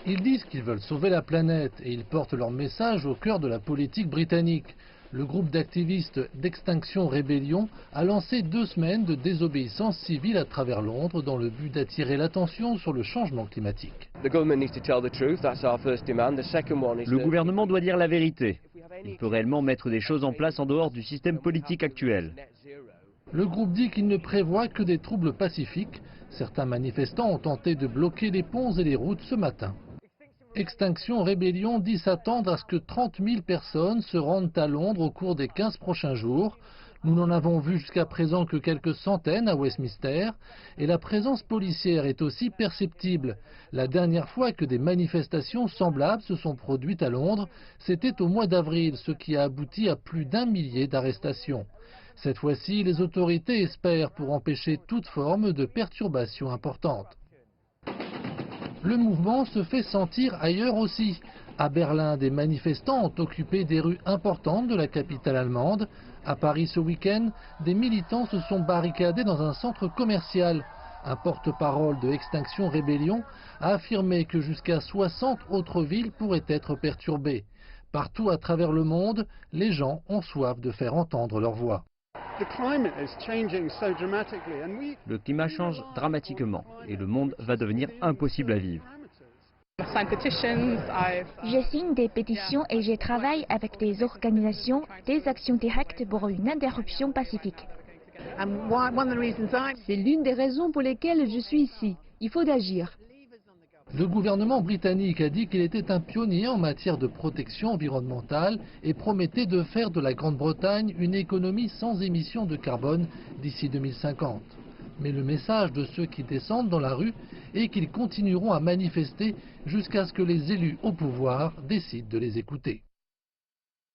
Ils disent qu'ils veulent sauver la planète et ils portent leur message au cœur de la politique britannique. Le groupe d'activistes d'Extinction Rebellion a lancé 2 semaines de désobéissance civile à travers Londres dans le but d'attirer l'attention sur le changement climatique. Le gouvernement doit dire la vérité. Il peut réellement mettre des choses en place en dehors du système politique actuel. Le groupe dit qu'il ne prévoit que des troubles pacifiques. Certains manifestants ont tenté de bloquer les ponts et les routes ce matin. Extinction Rebellion dit s'attendre à ce que 30 000 personnes se rendent à Londres au cours des 15 prochains jours. Nous n'en avons vu jusqu'à présent que quelques centaines à Westminster et la présence policière est aussi perceptible. La dernière fois que des manifestations semblables se sont produites à Londres, c'était au mois d'avril, ce qui a abouti à plus d'1 millier d'arrestations. Cette fois-ci, les autorités espèrent pour empêcher toute forme de perturbation importante. Le mouvement se fait sentir ailleurs aussi. À Berlin, des manifestants ont occupé des rues importantes de la capitale allemande. À Paris ce week-end, des militants se sont barricadés dans un centre commercial. Un porte-parole de Extinction Rebellion a affirmé que jusqu'à 60 autres villes pourraient être perturbées. Partout à travers le monde, les gens ont soif de faire entendre leur voix. Le climat change dramatiquement et le monde va devenir impossible à vivre. Je signe des pétitions et je travaille avec des organisations, des actions directes pour une interruption pacifique. C'est l'une des raisons pour lesquelles je suis ici. Il faut agir. Le gouvernement britannique a dit qu'il était un pionnier en matière de protection environnementale et promettait de faire de la Grande-Bretagne une économie sans émissions de carbone d'ici 2050. Mais le message de ceux qui descendent dans la rue est qu'ils continueront à manifester jusqu'à ce que les élus au pouvoir décident de les écouter.